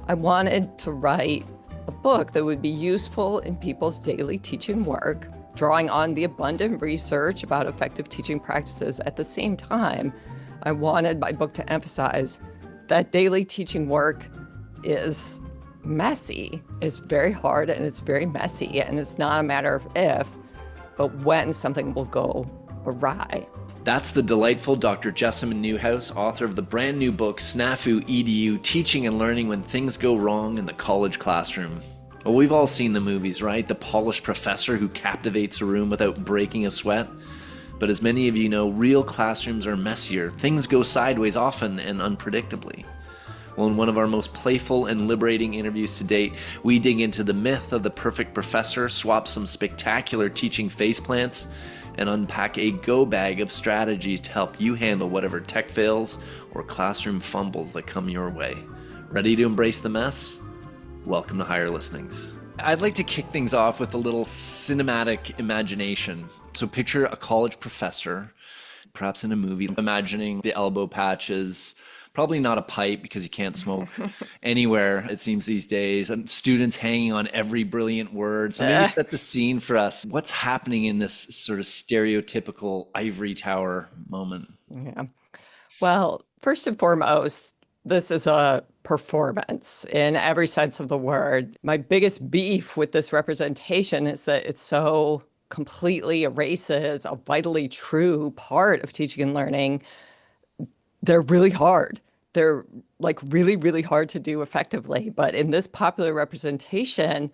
I wanted to write a book that would be useful in people's daily teaching work, drawing on the abundant research about effective teaching practices. At the same time, I wanted my book to emphasize that daily teaching work is messy. It's very hard and it's very messy, and it's not a matter of if, but when something will go awry. That's the delightful Dr. Jessamyn Neuhaus, author of the brand new book, SNAFU EDU, Teaching and Learning When Things Go Wrong in the College Classroom. Well, we've all seen the movies, right? The polished professor who captivates a room without breaking a sweat. But as many of you know, real classrooms are messier. Things go sideways often and unpredictably. Well, in one of our most playful and liberating interviews to date, we dig into the myth of the perfect professor, swap some spectacular teaching faceplants, and unpack a go bag of strategies to help you handle whatever tech fails or classroom fumbles that come your way. Ready to embrace the mess? Welcome to Higher Listenings. I'd like to kick things off with a little cinematic imagination. So picture a college professor, perhaps in a movie, imagining the elbow patches, probably not a pipe because you can't smoke anywhere, it seems these days, and students hanging on every brilliant word. So maybe set the scene for us. What's happening in this sort of stereotypical ivory tower moment? Yeah. Well, first and foremost, this is a performance in every sense of the word. My biggest beef with this representation is that it so completely erases a vitally true part of teaching and learning. They're really hard. They're like really, really hard to do effectively. But in this popular representation,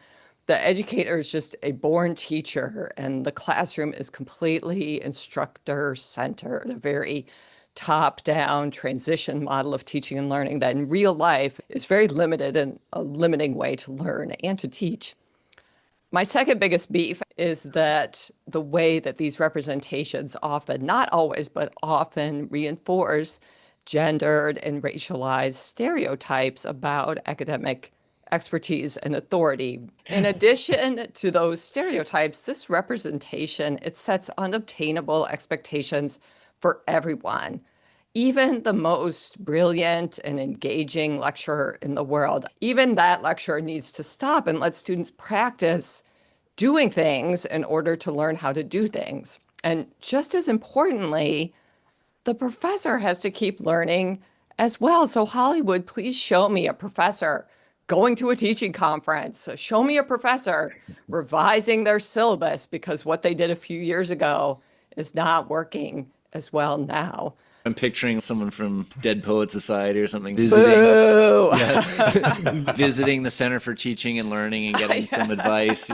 the educator is just a born teacher, and the classroom is completely instructor-centered, a very top-down transition model of teaching and learning that in real life is very limited and a limiting way to learn and to teach. My second biggest beef is that the way that these representations often, not always, but often reinforce gendered and racialized stereotypes about academic expertise and authority. In addition to those stereotypes, this representation, it sets unobtainable expectations for everyone. Even the most brilliant and engaging lecturer in the world, even that lecturer needs to stop and let students practice doing things in order to learn how to do things. And just as importantly, the professor has to keep learning as well. So Hollywood, please show me a professor going to a teaching conference. Show me a professor revising their syllabus because what they did a few years ago is not working as well now. I'm picturing someone from Dead Poet Society or something Boo! visiting the Center for Teaching and Learning and getting some advice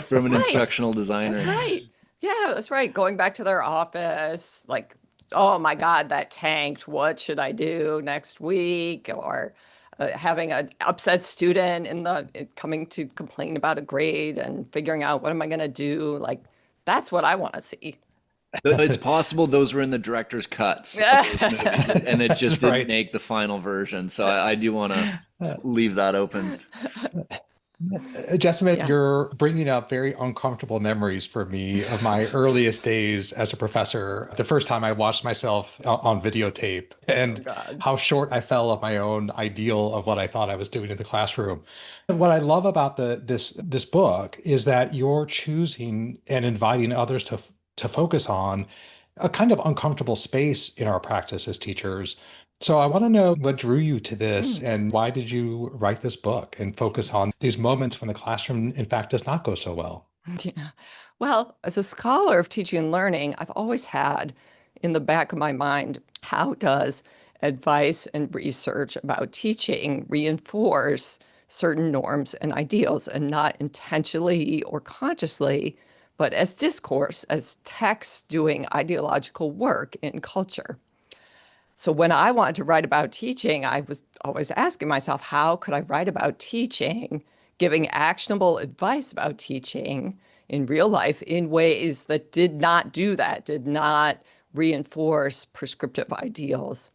from an instructional designer. That's right. Yeah, that's right. Going back to their office, like, oh my God, that tanked. What should I do next week? Or having an upset student coming to complain about a grade and figuring out what am I going to do? Like, that's what I want to see. It's possible those were in the director's cuts of those movies, and it just didn't make the final version. So I do want to leave that open. Jessamyn, you're bringing up very uncomfortable memories for me of my earliest days as a professor. The first time I watched myself on videotape and how short I fell of my own ideal of what I thought I was doing in the classroom. And what I love about this book is that you're choosing and inviting others to focus on a kind of uncomfortable space in our practice as teachers. So I want to know what drew you to this and why did you write this book and focus on these moments when the classroom, in fact, does not go so well? Yeah. Well, as a scholar of teaching and learning, I've always had in the back of my mind, how does advice and research about teaching reinforce certain norms and ideals, and not intentionally or consciously, but as discourse, as text doing ideological work in culture. So when I wanted to write about teaching, I was always asking myself, how could I write about teaching, giving actionable advice about teaching in real life in ways that did not do that, did not reinforce prescriptive ideals?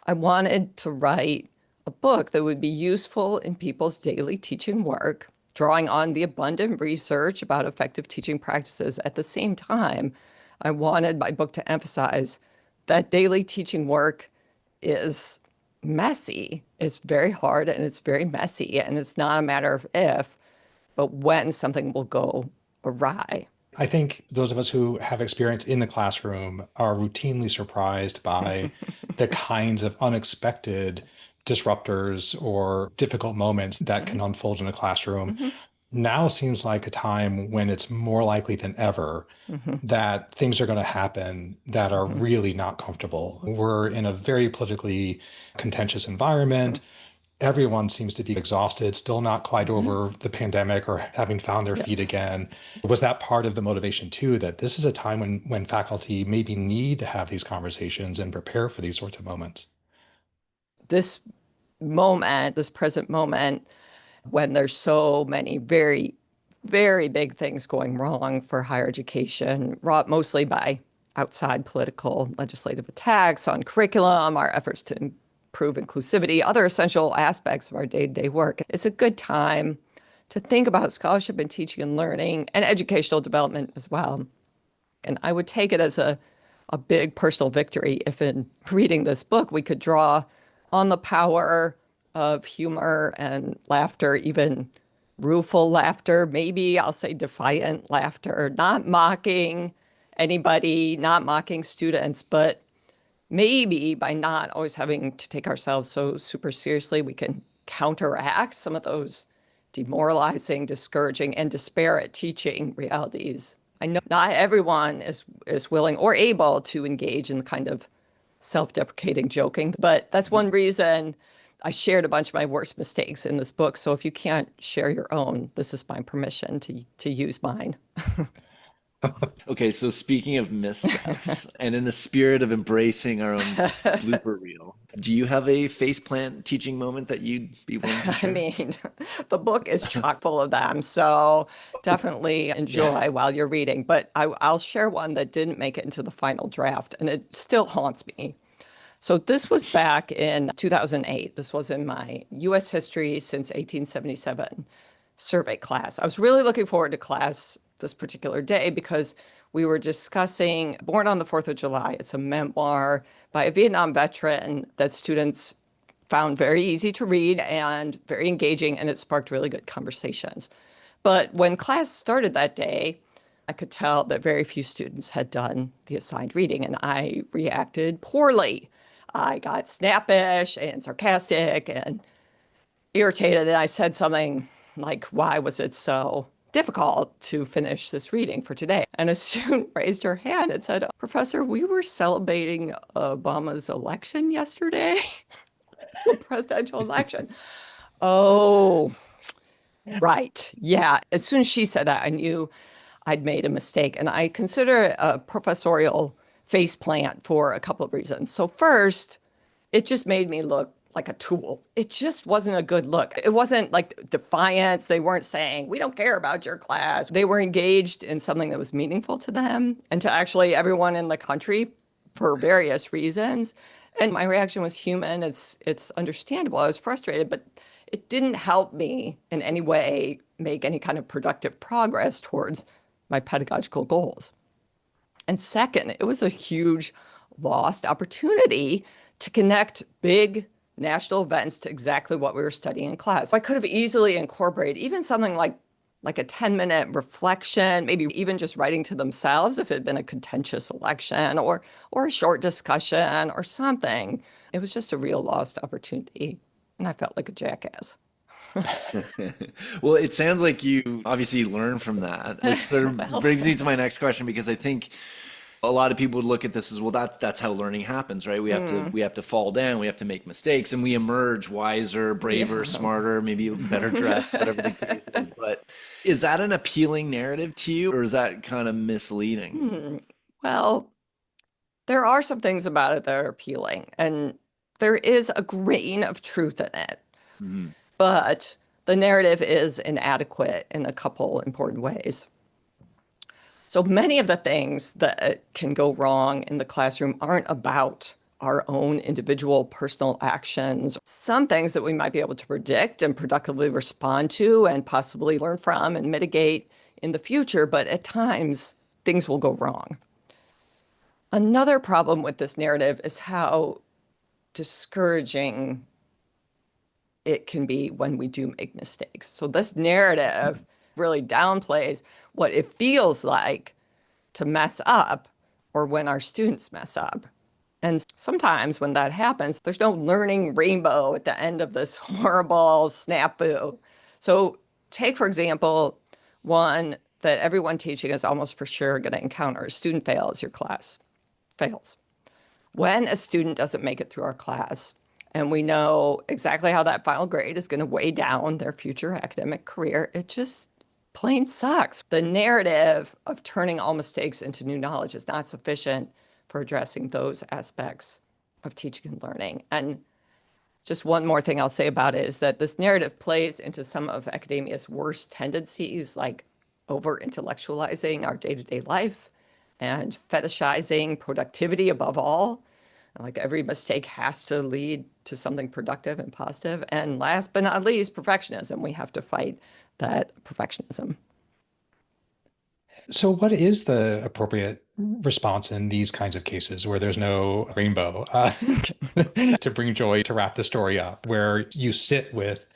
I wanted to write a book that would be useful in people's daily teaching work, drawing on the abundant research about effective teaching practices. At the same time, I wanted my book to emphasize that daily teaching work is messy. It's very hard and it's very messy. And it's not a matter of if, but when something will go awry. I think those of us who have experience in the classroom are routinely surprised by the kinds of unexpected disruptors or difficult moments that can unfold in a classroom. Mm-hmm. Now seems like a time when it's more likely than ever Mm-hmm. that things are going to happen that are Mm-hmm. really not comfortable. We're in a very politically contentious Mm-hmm. environment. Everyone seems to be exhausted, still not quite Mm-hmm. over the pandemic or having found their feet Yes. again. Was that part of the motivation too, that this is a time when faculty maybe need to have these conversations and prepare for these sorts of moments? This moment, this present moment, when there's so many very, very big things going wrong for higher education, wrought mostly by outside political legislative attacks on curriculum, our efforts to improve inclusivity, other essential aspects of our day-to-day work. It's a good time to think about scholarship and teaching and learning and educational development as well. And I would take it as a big personal victory if in reading this book we could draw on the power of humor and laughter, even rueful laughter, maybe I'll say defiant laughter, not mocking anybody, not mocking students, but maybe by not always having to take ourselves so super seriously, we can counteract some of those demoralizing, discouraging, and disparate teaching realities. I know not everyone is willing or able to engage in the kind of self-deprecating joking, but that's one reason I shared a bunch of my worst mistakes in this book. So if you can't share your own, this is my permission to use mine. Okay, so speaking of missteps, and in the spirit of embracing our own blooper reel, do you have a faceplant teaching moment that you'd be willing to I share? mean, the book is chock full of them, so definitely Yeah. enjoy while you're reading. But I'll share one that didn't make it into the final draft, and it still haunts me. So this was back in 2008. This was in my U.S. history since 1877 survey class. I was really looking forward to class this particular day because we were discussing Born on the 4th of July. It's a memoir by a Vietnam veteran that students found very easy to read and very engaging, and it sparked really good conversations. But when class started that day, I could tell that very few students had done the assigned reading, and I reacted poorly. I got snappish and sarcastic and irritated, and I said something like, "Why was it so difficult to finish this reading for today?" And a student raised her hand and said, "Professor, we were celebrating Obama's election yesterday." It's the presidential election. Oh, right. Yeah. As soon as she said that, I knew I'd made a mistake. And I consider it a professorial faceplant for a couple of reasons. So, first, it just made me look like a tool. It just wasn't a good look. It wasn't like defiance. They weren't saying, "We don't care about your class." They were engaged in something that was meaningful to them and to actually everyone in the country for various reasons. And my reaction was human. It's understandable. I was frustrated, but it didn't help me in any way make any kind of productive progress towards my pedagogical goals. And second, it was a huge lost opportunity to connect big national events to exactly what we were studying in class. I could have easily incorporated even something like a 10-minute reflection, maybe even just writing to themselves if it had been a contentious election or a short discussion or something. It was just a real lost opportunity. And I felt like a jackass. Well, it sounds like you obviously learned from that, which sort of Well, brings me to my next question because I think a lot of people would look at this as well. That's how learning happens, right? We have to fall down, we have to make mistakes, and we emerge wiser, braver, yeah. smarter, maybe better dressed, whatever the case is. But is that an appealing narrative to you, or is that kind of misleading? Well, there are some things about it that are appealing, and there is a grain of truth in it. Mhm. But the narrative is inadequate in a couple important ways. So many of the things that can go wrong in the classroom aren't about our own individual personal actions. Some things that we might be able to predict and productively respond to and possibly learn from and mitigate in the future, but at times things will go wrong. Another problem with this narrative is how discouraging it can be when we do make mistakes. So this narrative really downplays what it feels like to mess up or when our students mess up. And sometimes when that happens, there's no learning rainbow at the end of this horrible snafu. So take, for example, one that everyone teaching is almost for sure going to encounter. A student fails, your class fails. When a student doesn't make it through our class, and we know exactly how that final grade is going to weigh down their future academic career, it just plain sucks. The narrative of turning all mistakes into new knowledge is not sufficient for addressing those aspects of teaching and learning. And just one more thing I'll say about it is that this narrative plays into some of academia's worst tendencies, like over-intellectualizing our day-to-day life and fetishizing productivity above all. Like every mistake has to lead to something productive and positive. And last but not least, perfectionism. We have to fight that perfectionism. So what is the appropriate response in these kinds of cases where there's no rainbow to bring joy, to wrap the story up, where you sit with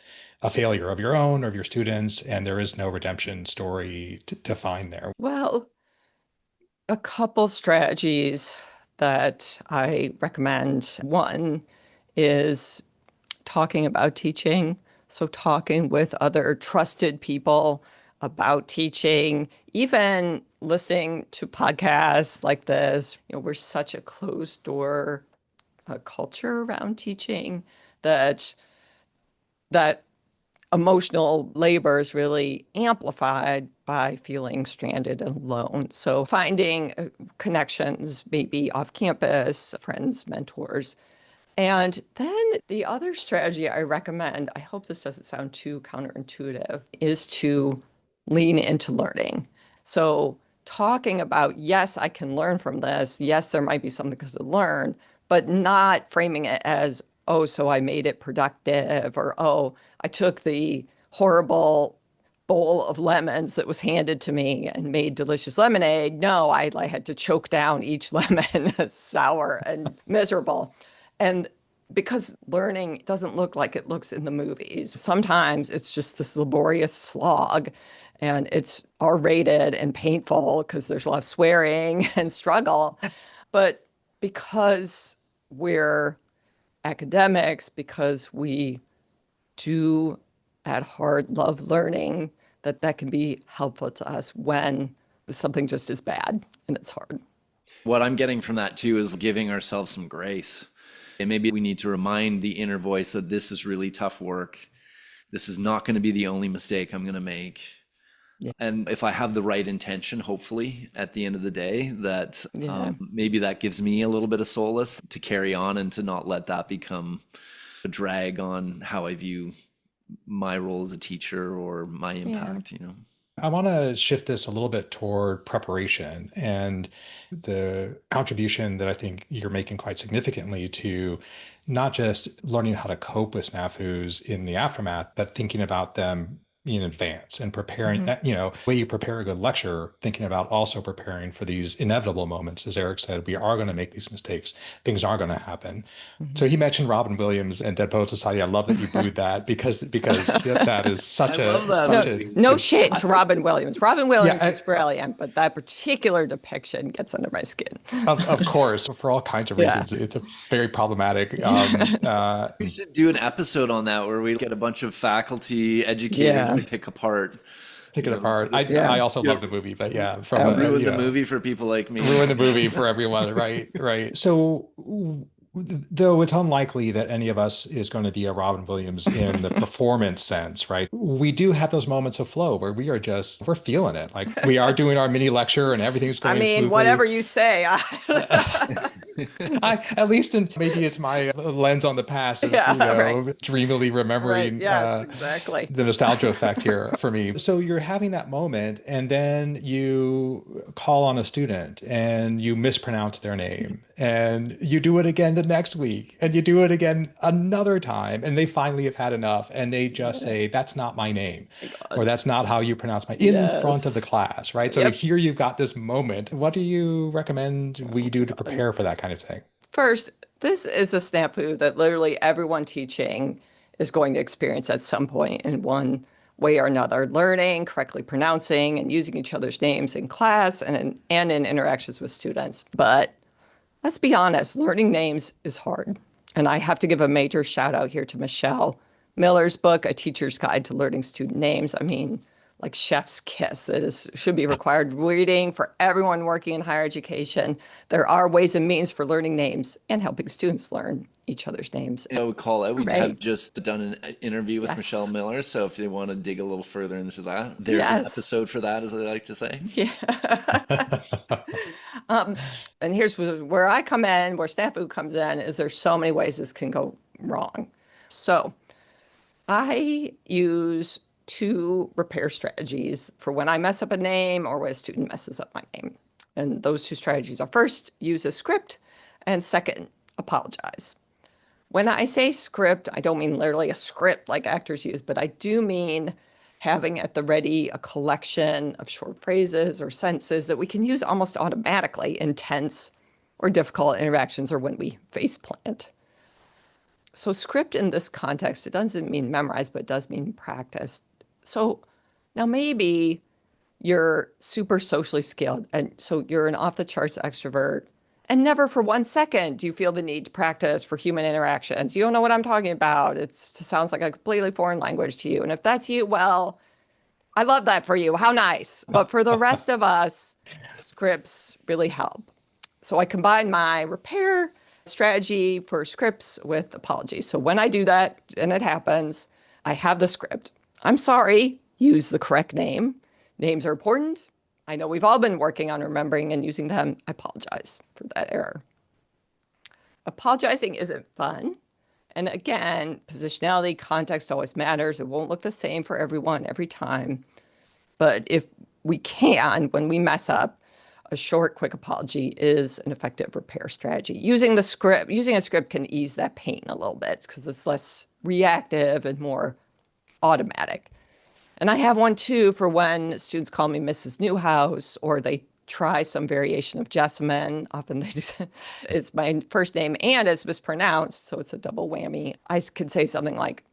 a failure of your own or of your students and there is no redemption story to find there? Well, a couple strategies that I recommend. One is talking about teaching. So talking with other trusted people about teaching, even listening to podcasts like this. We're such a closed door culture around teaching that emotional labor is really amplified by feeling stranded and alone. So finding connections, maybe off campus, friends, mentors. And then the other strategy I recommend, I hope this doesn't sound too counterintuitive, is to lean into learning. So talking about, yes, I can learn from this. Yes, there might be something to learn, but not framing it as, oh, so I made it productive, or, oh, I took the horrible bowl of lemons that was handed to me and made delicious lemonade. No, I had to choke down each lemon, sour and miserable. And because learning doesn't look like it looks in the movies, sometimes it's just this laborious slog and it's R-rated and painful because there's a lot of swearing and struggle. But because we're academics, because we do at heart love learning, that can be helpful to us when something just is bad and it's hard. What I'm getting from that too is giving ourselves some grace. And maybe we need to remind the inner voice that this is really tough work. This is not going to be the only mistake I'm going to make. Yeah. And if I have the right intention, hopefully at the end of the day, that maybe that gives me a little bit of solace to carry on and to not let that become a drag on how I view my role as a teacher or my impact, I want to shift this a little bit toward preparation and the contribution that I think you're making quite significantly to not just learning how to cope with snafus in the aftermath, but thinking about them in advance and preparing, the way you prepare a good lecture, thinking about also preparing for these inevitable moments. As Eric said, we are going to make these mistakes. Things are going to happen. So he mentioned Robin Williams and Dead Poets Society. I love that you booed that because that is such no shade to Robin Williams. Robin Williams is brilliant, but that particular depiction gets under my skin. Of course, for all kinds of reasons. It's a very problematic. We should do an episode on that where we get a bunch of faculty educators to pick it apart. I also love the movie, but ruin the movie for people like me. Ruin the movie for everyone, right. So though it's unlikely that any of us is going to be a Robin Williams in the performance sense, right? We do have those moments of flow where we're feeling it. Like we are doing our mini lecture and everything's going smoothly. Whatever you say. At least maybe it's my lens on the past of, dreamily remembering exactly. the nostalgia effect here for me. So you're having that moment and then you call on a student and you mispronounce their name and you do it again the next week and you do it again another time and they finally have had enough and they just say, that's not my name or that's not how you pronounce in front of the class, right? So here you've got this moment. What do you recommend we do to prepare for that kind of thing? First, this is a snafu that literally everyone teaching is going to experience at some point in one way or another, learning, correctly pronouncing, and using each other's names in class and in interactions with students. But let's be honest, learning names is hard. And I have to give a major shout out here to Michelle Miller's book, A Teacher's Guide to Learning Student Names. I mean, like chef's kiss. Should be required reading for everyone working in higher education. There are ways and means for learning names and helping students learn each other's names. I would call out, we Right. have just done an interview with Yes. Michelle Miller, so if they want to dig a little further into that, there's an Yes. episode for that, as I like to say. Yeah. And here's where I come in, where SNAFU comes in, is there's so many ways this can go wrong. So I use two repair strategies for when I mess up a name or when a student messes up my name. And those two strategies are first, use a script, and second, apologize. When I say script, I don't mean literally a script like actors use, but I do mean having at the ready a collection of short phrases or sentences that we can use almost automatically in tense or difficult interactions or when we face plant. So script in this context, it doesn't mean memorize, but it does mean practice. So now maybe you're super socially skilled, and so you're an off-the-charts extrovert, and never for 1 second do you feel the need to practice for human interactions. You don't know what I'm talking about. It sounds like a completely foreign language to you. And if that's you, well, I love that for you. How nice. But for the rest of us, scripts really help. So I combine my repair strategy for scripts with apologies. So when I do that, and it happens, I have the script. I'm sorry, use the correct name. Names are important. I know we've all been working on remembering and using them. I apologize for that error. Apologizing isn't fun. And again, positionality, context always matters. It won't look the same for everyone every time. But if we can, when we mess up, a short, quick apology is an effective repair strategy. Using a script can ease that pain a little bit because it's less reactive and more automatic. And I have one too for when students call me Mrs. Neuhaus or they try some variation of Jessamyn. Often it's my first name and it's mispronounced, so it's a double whammy. I could say something like,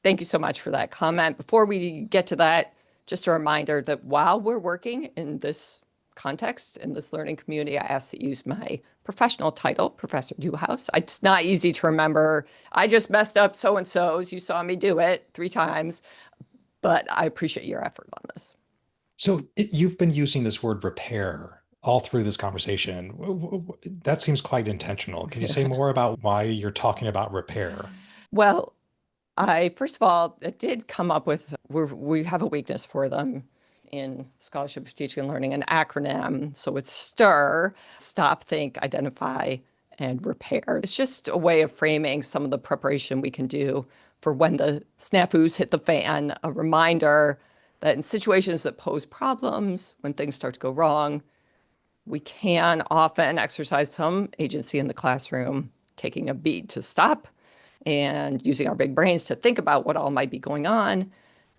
thank you so much for that comment. Before we get to that, just a reminder that while we're working in this context, in this learning community, I ask that you use my professional title, Professor Neuhaus. It's not easy to remember. I just messed up so-and-so's. You saw me do it 3 times. But I appreciate your effort on this. So you've been using this word repair all through this conversation. That seems quite intentional. Can you say more about why you're talking about repair? Well, first of all, it did come up with, we have a weakness for them in Scholarship for Teaching and Learning, an acronym. So it's STIR, Stop, Think, Identify, and Repair. It's just a way of framing some of the preparation we can do for when the snafus hit the fan, a reminder that in situations that pose problems, when things start to go wrong, we can often exercise some agency in the classroom, taking a beat to stop and using our big brains to think about what all might be going on,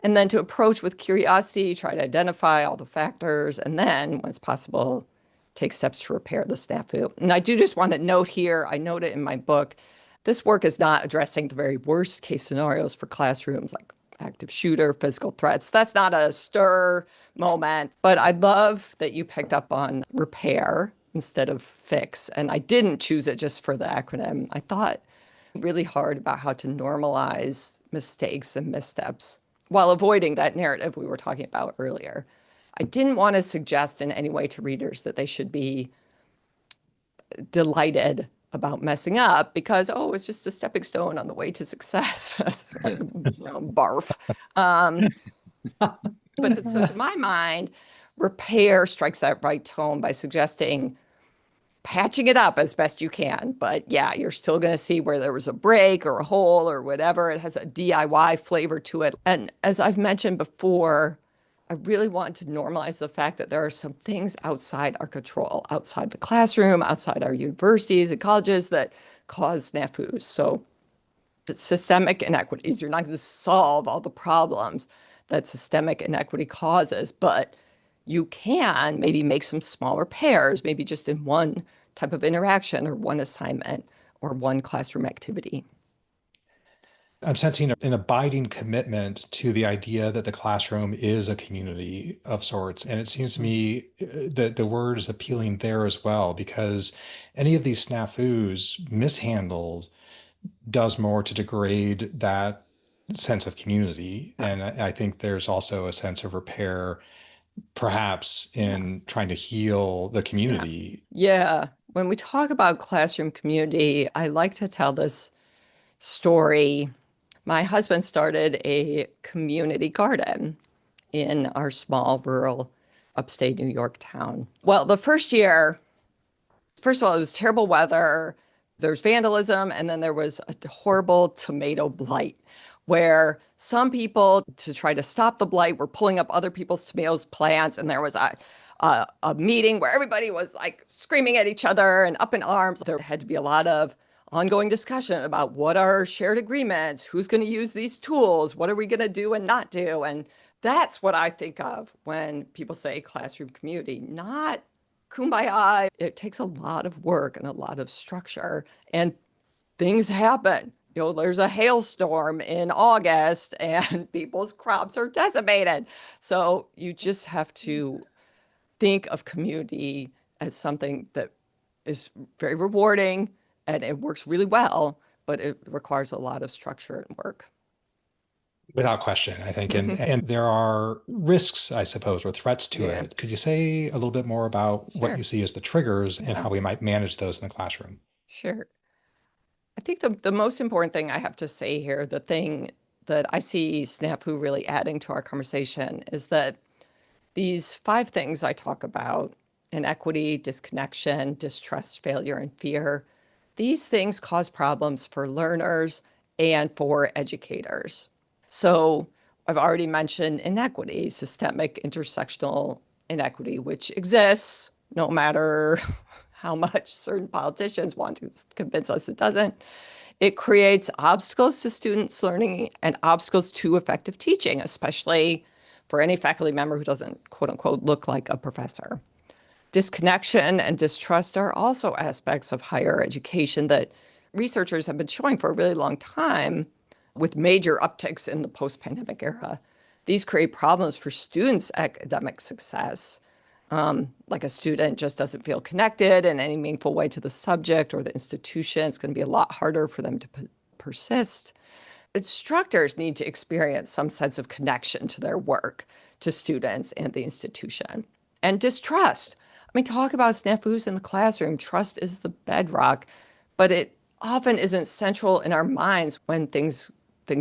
and then to approach with curiosity, try to identify all the factors, and then, when it's possible, take steps to repair the snafu. And I do just want to note here, I note it in my book, this work is not addressing the very worst case scenarios for classrooms like active shooter, physical threats. That's not a STIR moment, but I love that you picked up on repair instead of fix. And I didn't choose it just for the acronym. I thought really hard about how to normalize mistakes and missteps while avoiding that narrative we were talking about earlier. I didn't want to suggest in any way to readers that they should be delighted about messing up because, oh, it's just a stepping stone on the way to success. Barf. But so to my mind, repair strikes that right tone by suggesting patching it up as best you can. But yeah, you're still going to see where there was a break or a hole or whatever. It has a DIY flavor to it. And as I've mentioned before, I really want to normalize the fact that there are some things outside our control, outside the classroom, outside our universities and colleges that cause snafus. So it's systemic inequities. You're not going to solve all the problems that systemic inequity causes, but you can maybe make some small repairs, maybe just in 1 type of interaction or one assignment or one classroom activity. I'm sensing an abiding commitment to the idea that the classroom is a community of sorts. And it seems to me that the word is appealing there as well, because any of these snafus mishandled does more to degrade that sense of community. And I think there's also a sense of repair, perhaps, in trying to heal the community. Yeah. When we talk about classroom community, I like to tell this story. My husband started a community garden in our small rural upstate New York town. Well, the first year, first of all, it was terrible weather. There's vandalism, and then there was a horrible tomato blight where some people, to try to stop the blight, were pulling up other people's tomatoes plants, and there was a meeting where everybody was like screaming at each other and up in arms. There had to be a lot of ongoing discussion about what are shared agreements, who's going to use these tools, what are we going to do and not do. And that's what I think of when people say classroom community, not kumbaya. It takes a lot of work and a lot of structure, and things happen. You know, there's a hailstorm in August and people's crops are decimated. So you just have to think of community as something that is very rewarding and it works really well, but it requires a lot of structure and work. Without question, I think. And there are risks, I suppose, or threats to it. Could you say a little bit more about what you see as the triggers and how we might manage those in the classroom? Sure. I think the most important thing I have to say here, the thing that I see SNAFU really adding to our conversation, is that these 5 things I talk about, inequity, disconnection, distrust, failure, and fear, these things cause problems for learners and for educators. So I've already mentioned inequity, systemic intersectional inequity, which exists no matter how much certain politicians want to convince us it doesn't. It creates obstacles to students' learning and obstacles to effective teaching, especially for any faculty member who doesn't, quote unquote, look like a professor. Disconnection and distrust are also aspects of higher education that researchers have been showing for a really long time, with major upticks in the post-pandemic era. These create problems for students' academic success. Like a student just doesn't feel connected in any meaningful way to the subject or the institution. It's going to be a lot harder for them to persist. Instructors need to experience some sense of connection to their work, to students and the institution. And distrust. I mean, talk about snafus in the classroom. Trust is the bedrock, but it often isn't central in our minds when things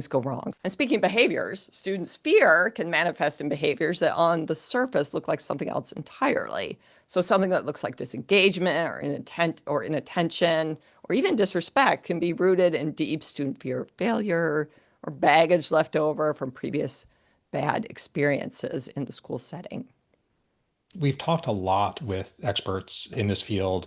go wrong. And speaking of behaviors, students' fear can manifest in behaviors that on the surface look like something else entirely. So something that looks like disengagement or inattention or even disrespect can be rooted in deep student fear of failure or baggage left over from previous bad experiences in the school setting. We've talked a lot with experts in this field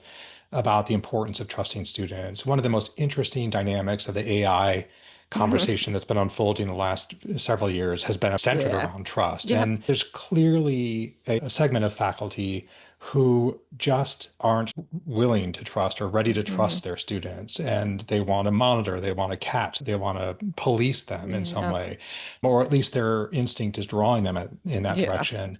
about the importance of trusting students. One of the most interesting dynamics of the AI conversation that's been unfolding the last several years has been centered around trust. And there's clearly a segment of faculty who just aren't willing to trust or ready to trust their students. And they want to monitor, they want to catch, they want to police them in some way, or at least their instinct is drawing them in that direction.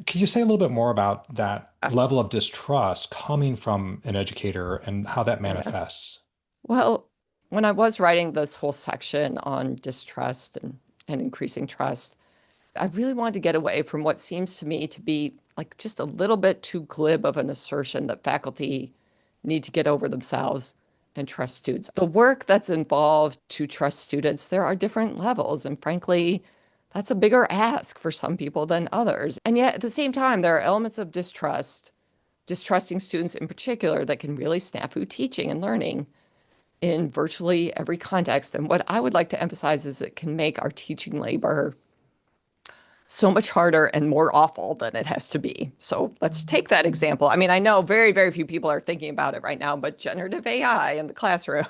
Could you say a little bit more about that level of distrust coming from an educator and how that manifests? Well, when I was writing this whole section on distrust and increasing trust, I really wanted to get away from what seems to me to be like just a little bit too glib of an assertion that faculty need to get over themselves and trust students. The work that's involved to trust students, there are different levels. And frankly, that's a bigger ask for some people than others. And yet at the same time, there are elements of distrusting students in particular, that can really snafu teaching and learning in virtually every context. And what I would like to emphasize is it can make our teaching labor so much harder and more awful than it has to be. So let's take that example. I mean, I know very, very few people are thinking about it right now, but generative AI in the classroom.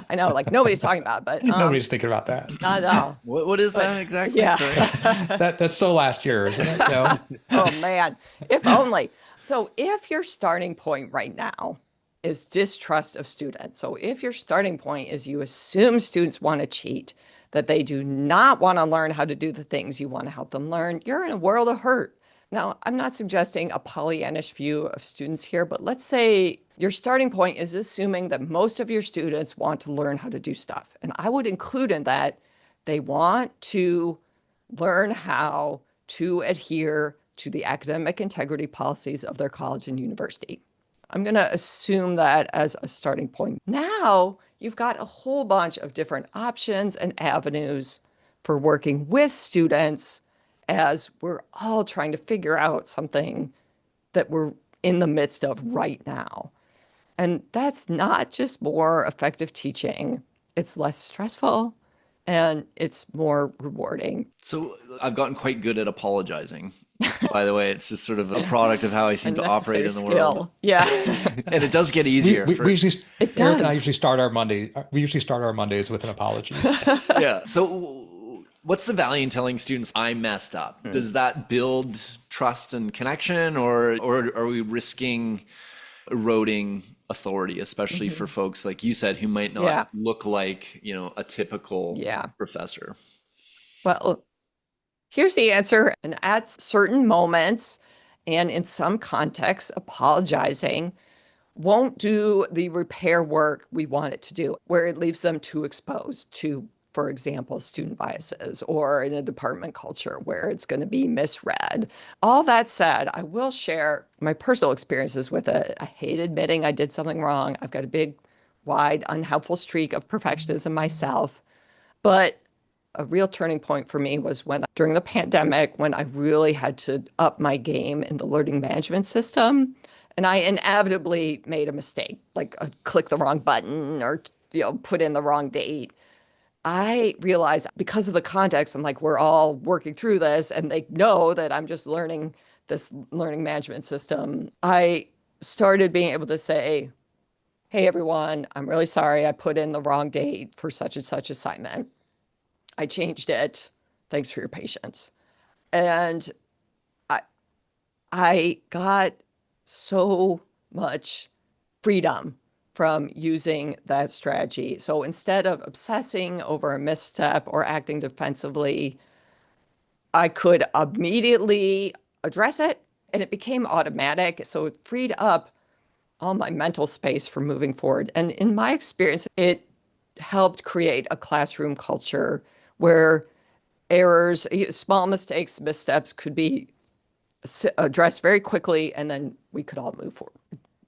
I know, like nobody's talking about it, but nobody's thinking about that. No. What is that exactly? Yeah. That's so last year, isn't it? You know? Oh man, if only. So if your starting point right now is distrust of students. So if your starting point is you assume students want to cheat, that they do not want to learn how to do the things you want to help them learn, you're in a world of hurt. Now, I'm not suggesting a Pollyannish view of students here, but let's say your starting point is assuming that most of your students want to learn how to do stuff. And I would include in that they want to learn how to adhere to the academic integrity policies of their college and university. I'm going to assume that as a starting point. Now, you've got a whole bunch of different options and avenues for working with students as we're all trying to figure out something that we're in the midst of right now. And that's not just more effective teaching, it's less stressful and it's more rewarding. So I've gotten quite good at apologizing. By the way, it's just sort of a product of how I seem to operate in the world. Yeah. And it does get easier. We usually, it does. Eric and I usually start our Mondays with an apology. Yeah. So what's the value in telling students I messed up? Does that build trust and connection, or are we risking eroding authority, especially for folks like you said, who might not look like, a typical professor? Well, here's the answer. And at certain moments and in some contexts, apologizing won't do the repair work we want it to do, where it leaves them too exposed to, for example, student biases, or in a department culture where it's going to be misread. All that said, I will share my personal experiences with it. I hate admitting I did something wrong. I've got a big, wide, unhelpful streak of perfectionism myself. But a real turning point for me was during the pandemic, when I really had to up my game in the learning management system. And I inevitably made a mistake, like click the wrong button or put in the wrong date. I realized because of the context, I'm like, we're all working through this and they know that I'm just learning this learning management system. I started being able to say, hey, everyone, I'm really sorry I put in the wrong date for such and such assignment. I changed it. Thanks for your patience. And I got so much freedom from using that strategy. So instead of obsessing over a misstep or acting defensively, I could immediately address it and it became automatic. So it freed up all my mental space for moving forward. And in my experience, it helped create a classroom culture where errors, small mistakes, missteps could be addressed very quickly, and then we could all move forward.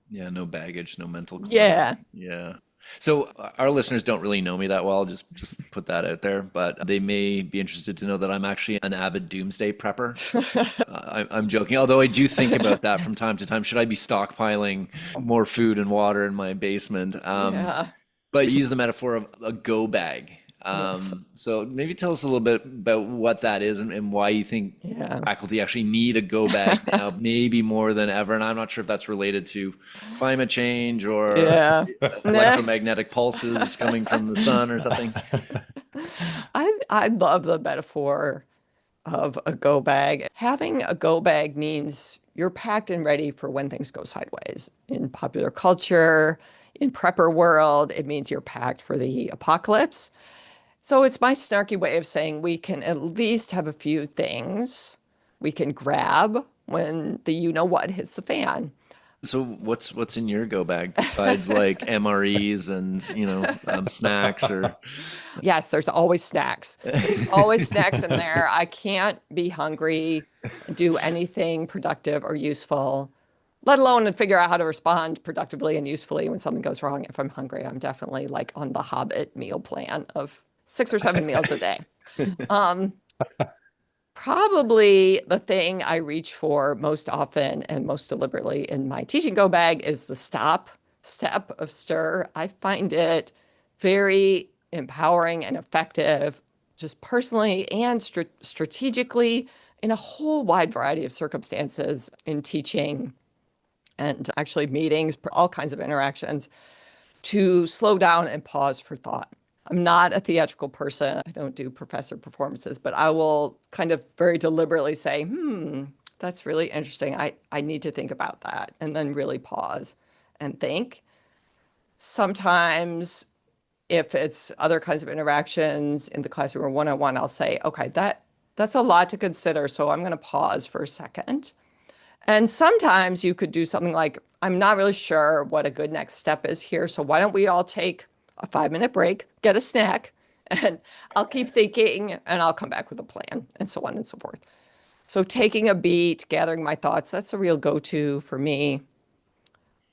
Yeah, no baggage, no mental clutter. Yeah. Yeah. So our listeners don't really know me that well, just put that out there, but they may be interested to know that I'm actually an avid doomsday prepper. I'm joking, although I do think about that from time to time. Should I be stockpiling more food and water in my basement? But you use the metaphor of a go bag. So maybe tell us a little bit about what that is and why you think faculty actually need a go bag now, maybe more than ever. And I'm not sure if that's related to climate change or electromagnetic pulses coming from the sun or something. I love the metaphor of a go bag. Having a go bag means you're packed and ready for when things go sideways. In popular culture, in prepper world, it means you're packed for the apocalypse. So it's my snarky way of saying we can at least have a few things we can grab when the you-know-what hits the fan. So what's in your go bag besides like MREs and, snacks or? Yes, there's always snacks. There's always snacks in there. I can't be hungry, do anything productive or useful, let alone figure out how to respond productively and usefully when something goes wrong. If I'm hungry, I'm definitely like on the Hobbit meal plan of 6 or 7 meals a day. Probably the thing I reach for most often and most deliberately in my teaching go bag is the stop step of STIR. I find it very empowering and effective, just personally and strategically in a whole wide variety of circumstances in teaching and actually meetings, all kinds of interactions, to slow down and pause for thought. I'm not a theatrical person. I don't do professor performances, but I will kind of very deliberately say, that's really interesting. I need to think about that, and then really pause and think. Sometimes if it's other kinds of interactions in the classroom or one-on-one, I'll say, okay, that's a lot to consider, so I'm going to pause for a second. And sometimes you could do something like, I'm not really sure what a good next step is here, so why don't we all take a 5-minute break, get a snack, and I'll keep thinking and I'll come back with a plan, and so on and so forth. So taking a beat, gathering my thoughts, that's a real go-to for me.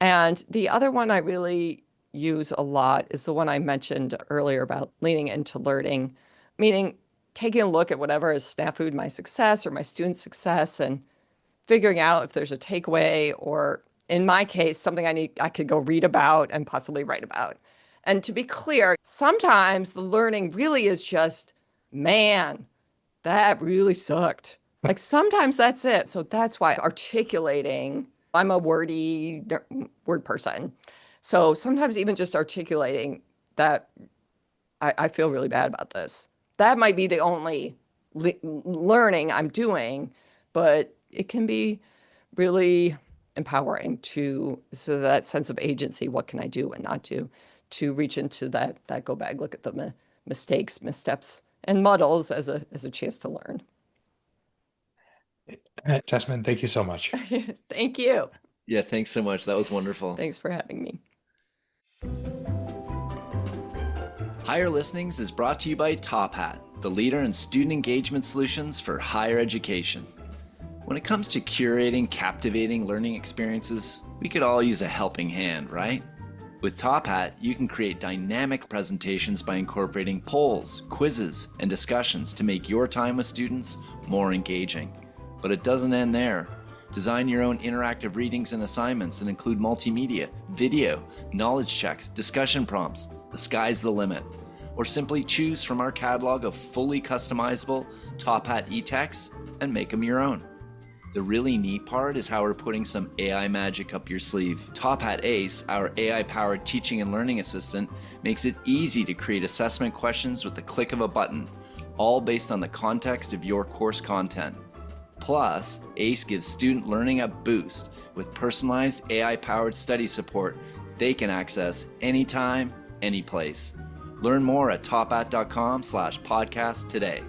And the other one I really use a lot is the one I mentioned earlier about leaning into learning, meaning taking a look at whatever has snafu'd my success or my students' success and figuring out if there's a takeaway or, in my case, something I could go read about and possibly write about. And to be clear, sometimes the learning really is just, man, that really sucked. Like sometimes that's it. So that's why articulating, I'm a wordy word person. So sometimes even just articulating that I feel really bad about this. That might be the only learning I'm doing, but it can be really empowering so that sense of agency, what can I do and not do, to reach into that go bag, look at the mistakes, missteps, and muddles as a chance to learn. Jessamyn, thank you so much. Thank you. Yeah, thanks so much. That was wonderful. Thanks for having me. Higher Listenings is brought to you by Top Hat, the leader in student engagement solutions for higher education. When it comes to curating captivating learning experiences, we could all use a helping hand, right? With Top Hat, you can create dynamic presentations by incorporating polls, quizzes, and discussions to make your time with students more engaging. But it doesn't end there. Design your own interactive readings and assignments that include multimedia, video, knowledge checks, discussion prompts. The sky's the limit. Or simply choose from our catalog of fully customizable Top Hat e-texts and make them your own. The really neat part is how we're putting some AI magic up your sleeve. Top Hat Ace, our AI-powered teaching and learning assistant, makes it easy to create assessment questions with the click of a button, all based on the context of your course content. Plus, ACE gives student learning a boost with personalized AI-powered study support they can access anytime, any place. Learn more at tophat.com/podcast today.